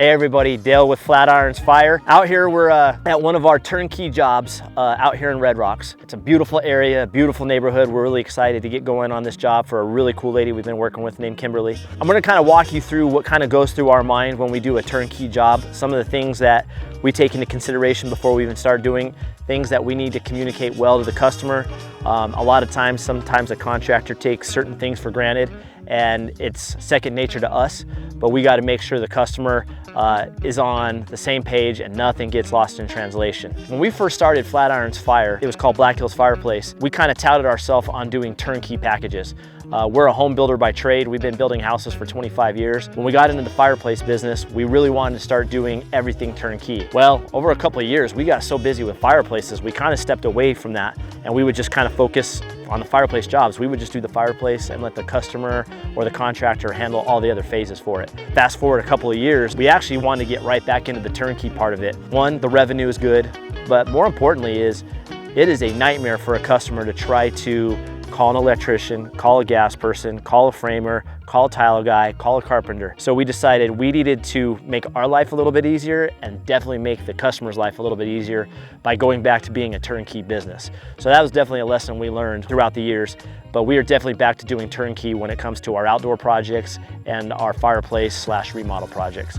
Hey everybody, Dale with Flatirons Fire. Out here we're at one of our turnkey jobs out here in Red Rocks. It's a beautiful area, beautiful neighborhood. We're really excited to get going on this job for a really cool lady we've been working with named Kimberly. I'm gonna kind of walk you through what kind of goes through our mind when we do a turnkey job, some of the things that we take into consideration before we even start doing things that we need to communicate well to the customer. A lot of times, sometimes a contractor takes certain things for granted and it's second nature to us, but we got to make sure the customer is on the same page and nothing gets lost in translation. When we first started Flatirons Fire, it was called Black Hills Fireplace. We kind of touted ourselves on doing turnkey packages. We're a home builder by trade. We've been building houses for 25 years. When we got into the fireplace business, we really wanted to start doing everything turnkey. Well, over a couple of years, we got so busy with fireplaces, we kind of stepped away from that and we would just kind of focus on the fireplace jobs. We would just do the fireplace and let the customer or the contractor handle all the other phases for it. Fast forward a couple of years, we actually wanted to get right back into the turnkey part of it. One, the revenue is good, but more importantly it is a nightmare for a customer to try to call an electrician, call a gas person, call a framer, call a tile guy, call a carpenter. So we decided we needed to make our life a little bit easier and definitely make the customer's life a little bit easier by going back to being a turnkey business. So that was definitely a lesson we learned throughout the years, but we are definitely back to doing turnkey when it comes to our outdoor projects and our fireplace/remodel projects.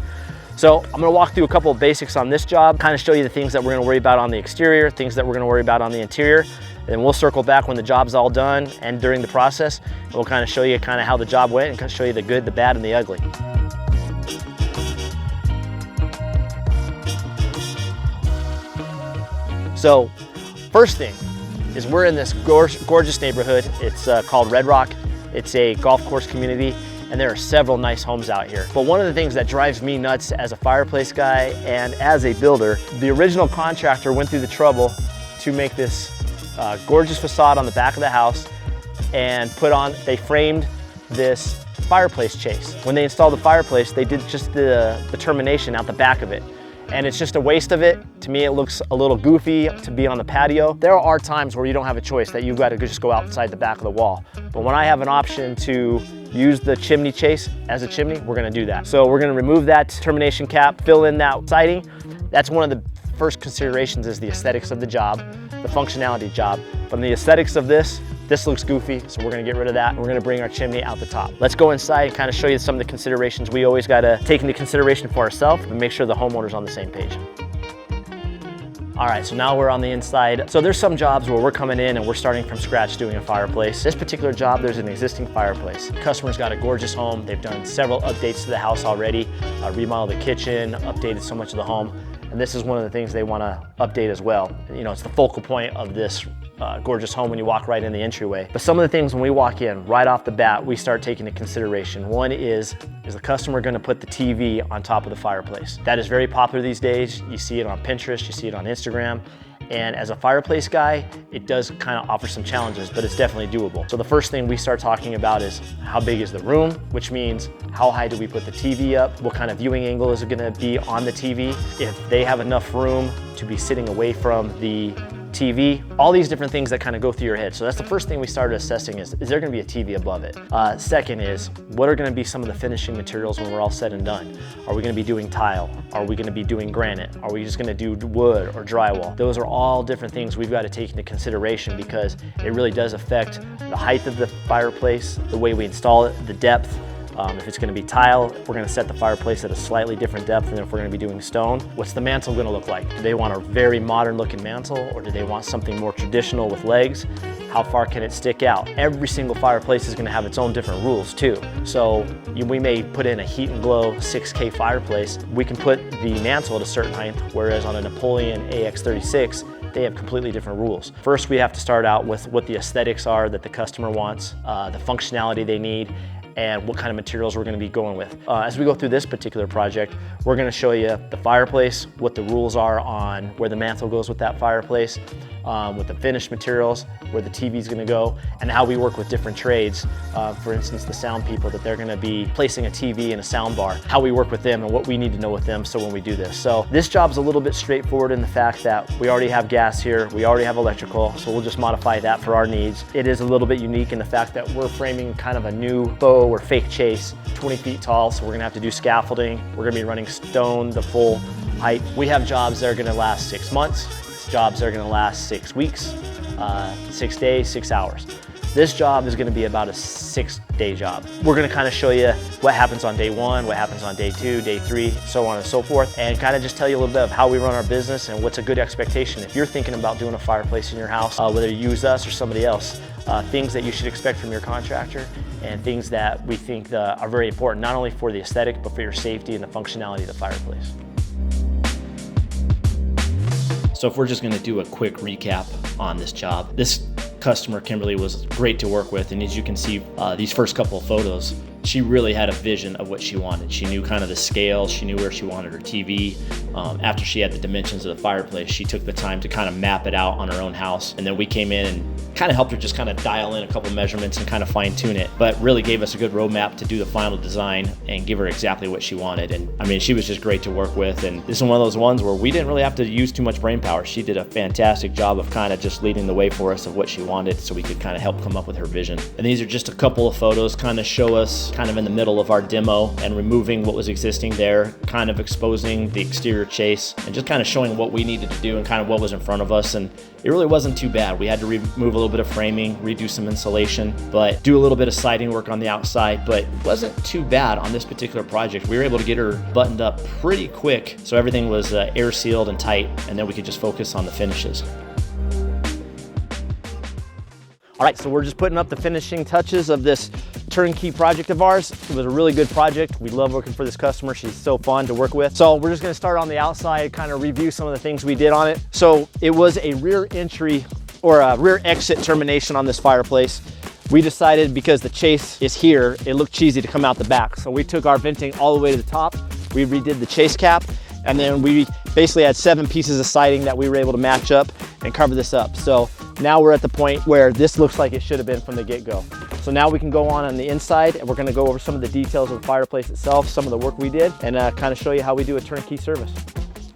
So I'm gonna walk through a couple of basics on this job, kind of show you the things that we're gonna worry about on the exterior, things that we're gonna worry about on the interior, and we'll circle back when the job's all done and during the process. And we'll kind of show you kind of how the job went and kind of show you the good, the bad, and the ugly. So first thing is we're in this gorgeous neighborhood. It's called Red Rock. It's a golf course community. And there are several nice homes out here. But one of the things that drives me nuts as a fireplace guy and as a builder, the original contractor went through the trouble to make this gorgeous facade on the back of the house and they framed this fireplace chase. When they installed the fireplace, they did just the termination out the back of it. And it's just a waste of it. To me, it looks a little goofy to be on the patio. There are times where you don't have a choice, that you've got to just go outside the back of the wall. But when I have an option to use the chimney chase as a chimney, we're gonna do that. So we're gonna remove that termination cap, fill in that siding. That's one of the first considerations, is the aesthetics of the job, the functionality job. From the aesthetics of this looks goofy, so we're gonna get rid of that. We're gonna bring our chimney out the top. Let's go inside and kind of show you some of the considerations we always gotta take into consideration for ourselves and make sure the homeowner's on the same page. All right, so now we're on the inside. So there's some jobs where we're coming in and we're starting from scratch doing a fireplace. This particular job, there's an existing fireplace. The customer's got a gorgeous home. They've done several updates to the house already, remodeled the kitchen, updated so much of the home. And this is one of the things they want to update as well. You know, it's the focal point of this gorgeous home when you walk right in the entryway. But some of the things when we walk in, right off the bat, we start taking into consideration. One is the customer going to put the TV on top of the fireplace? That is very popular these days. You see it on Pinterest, you see it on Instagram. And as a fireplace guy, it does kind of offer some challenges, but it's definitely doable. So the first thing we start talking about is how big is the room, which means how high do we put the TV up? What kind of viewing angle is it gonna be on the TV? If they have enough room to be sitting away from the TV, all these different things that kind of go through your head. So that's the first thing we started assessing, is there gonna be a TV above it? Second is, what are gonna be some of the finishing materials when we're all said and done? Are we gonna be doing tile? Are we gonna be doing granite? Are we just gonna do wood or drywall? Those are all different things we've got to take into consideration, because it really does affect the height of the fireplace, the way we install it, the depth. If it's going to be tile, we're going to set the fireplace at a slightly different depth than if we're going to be doing stone. What's the mantle going to look like? Do they want a very modern looking mantle, or do they want something more traditional with legs? How far can it stick out? Every single fireplace is going to have its own different rules too. So we may put in a heat and glow 6K fireplace. We can put the mantle at a certain height, whereas on a Napoleon AX36, they have completely different rules. First, we have to start out with what the aesthetics are that the customer wants, the functionality they need, and what kind of materials we're going to be going with. As we go through this particular project, we're going to show you the fireplace, what the rules are on where the mantle goes with that fireplace, with the finished materials, where the TV is going to go, and how we work with different trades. For instance, the sound people, that they're going to be placing a TV and a sound bar, how we work with them and what we need to know with them so when we do this. So this job's a little bit straightforward in the fact that we already have gas here, we already have electrical, so we'll just modify that for our needs. It is a little bit unique in the fact that we're framing kind of a new faux faux or fake chase, 20 feet tall, so we're gonna have to do scaffolding. We're gonna be running stone the full height. We have jobs that are gonna last 6 months, jobs that are gonna last 6 weeks, 6 days, 6 hours. This job is gonna be about a 6-day job. We're gonna kind of show you what happens on day 1, what happens on day 2, day 3, so on and so forth, and kind of just tell you a little bit of how we run our business and what's a good expectation. If you're thinking about doing a fireplace in your house, whether you use us or somebody else, things that you should expect from your contractor and things that we think are very important, not only for the aesthetic, but for your safety and the functionality of the fireplace. So if we're just gonna do a quick recap on this job, this customer, Kimberly, was great to work with. And as you can see, these first couple of photos, she really had a vision of what she wanted. She knew kind of the scale, she knew where she wanted her TV. After she had the dimensions of the fireplace, she took the time to kind of map it out on her own house. And then we came in and kind of helped her just kind of dial in a couple measurements and kind of fine tune it, but really gave us a good roadmap to do the final design and give her exactly what she wanted. And I mean, she was just great to work with. And this is one of those ones where we didn't really have to use too much brain power. She did a fantastic job of kind of just leading the way for us of what she wanted so we could kind of help come up with her vision. And these are just a couple of photos kind of show us kind of in the middle of our demo and removing what was existing there, kind of exposing the exterior chase and just kind of showing what we needed to do and kind of what was in front of us. And it really wasn't too bad. We had to remove a little bit of framing, redo some insulation, but do a little bit of siding work on the outside, but it wasn't too bad on this particular project. We were able to get her buttoned up pretty quick, so everything was air sealed and tight, and then we could just focus on the finishes. All right, so we're just putting up the finishing touches of this turnkey project of ours. It was a really good project. We love working for this customer. She's so fun to work with. So we're just gonna start on the outside, kind of review some of the things we did on it. So it was a rear entry or a rear exit termination on this fireplace. We decided because the chase is here, it looked cheesy to come out the back. So we took our venting all the way to the top. We redid the chase cap, and then we basically had 7 pieces of siding that we were able to match up and cover this up. So now we're at the point where this looks like it should have been from the get-go. So now we can go on the inside, and we're gonna go over some of the details of the fireplace itself, some of the work we did, and kind of show you how we do a turnkey service.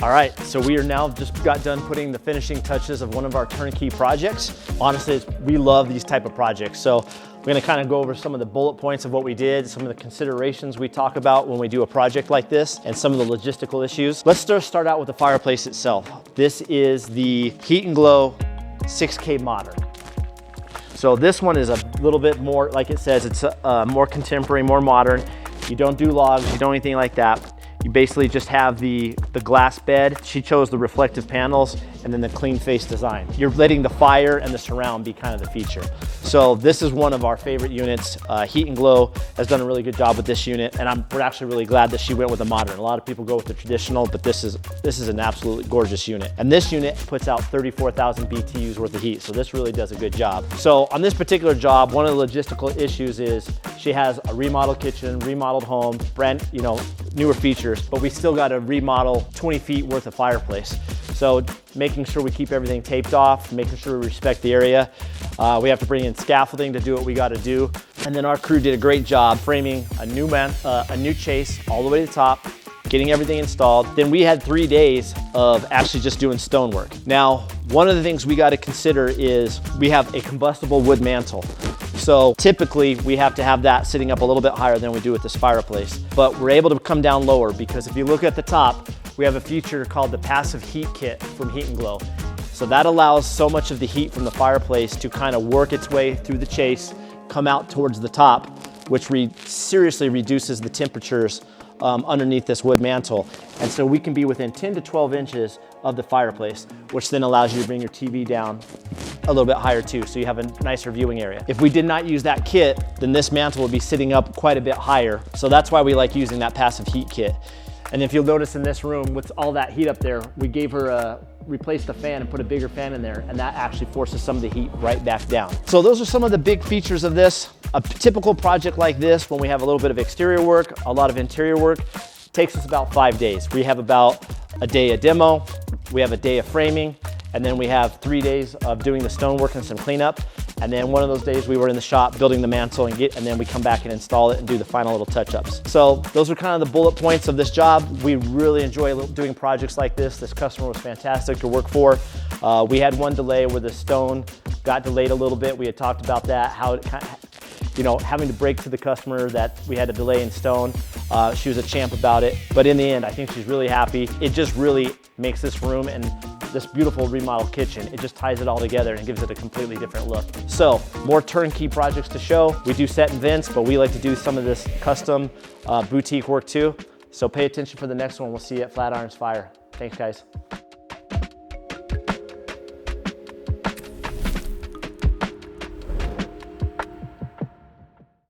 All right, so we are now just got done putting the finishing touches of one of our turnkey projects. Honestly, we love these type of projects. So we're gonna kind of go over some of the bullet points of what we did, some of the considerations we talk about when we do a project like this, and some of the logistical issues. Let's just start out with the fireplace itself. This is the Heat and Glow 6K Modern. So this one is a little bit more, like it says, it's more contemporary, more modern. You don't do logs, you don't anything like that. You basically just have the glass bed. She chose the reflective panels and then the clean face design. You're letting the fire and the surround be kind of the feature. So this is one of our favorite units. Heat and Glow has done a really good job with this unit, and we're actually really glad that she went with the modern. A lot of people go with the traditional, but this is an absolutely gorgeous unit. And this unit puts out 34,000 BTUs worth of heat, so this really does a good job. So on this particular job, one of the logistical issues is she has a remodeled kitchen, remodeled home, brand, newer features, but we still got to remodel 20 feet worth of fireplace. So making sure we keep everything taped off, making sure we respect the area. We have to bring in scaffolding to do what we got to do. And then our crew did a great job framing a new chase all the way to the top, getting everything installed. Then we had 3 days of actually just doing stonework. Now, one of the things we got to consider is we have a combustible wood mantle. So typically we have to have that sitting up a little bit higher than we do with this fireplace, but we're able to come down lower because if you look at the top, we have a feature called the passive heat kit from Heat and Glow. So that allows so much of the heat from the fireplace to kind of work its way through the chase, come out towards the top, which seriously reduces the temperatures underneath this wood mantle. And so we can be within 10 to 12 inches of the fireplace, which then allows you to bring your TV down a little bit higher too, so you have a nicer viewing area. If we did not use that kit, then this mantle would be sitting up quite a bit higher. So that's why we like using that passive heat kit. And if you'll notice in this room, with all that heat up there, we gave her replaced the fan and put a bigger fan in there, and that actually forces some of the heat right back down. So those are some of the big features of this. A typical project like this, when we have a little bit of exterior work, a lot of interior work, takes us about 5 days. We have about a day of demo, we have a day of framing, and then we have 3 days of doing the stonework and some cleanup. And then one of those days we were in the shop building the mantle and then we come back and install it and do the final little touch-ups. So those are kind of the bullet points of this job. We really enjoy doing projects like this. This customer was fantastic to work for. We had one delay where the stone got delayed a little bit. We had talked about that, how you know, having to break to the customer that we had a delay in stone. She was a champ about it, but in the end, I think she's really happy. It just really makes this room and this beautiful remodel kitchen, it just ties it all together and gives it a completely different look. So, more turnkey projects to show. We do set and vents, but we like to do some of this custom boutique work too. So pay attention for the next one. We'll see you at Flatirons Fire. Thanks, guys.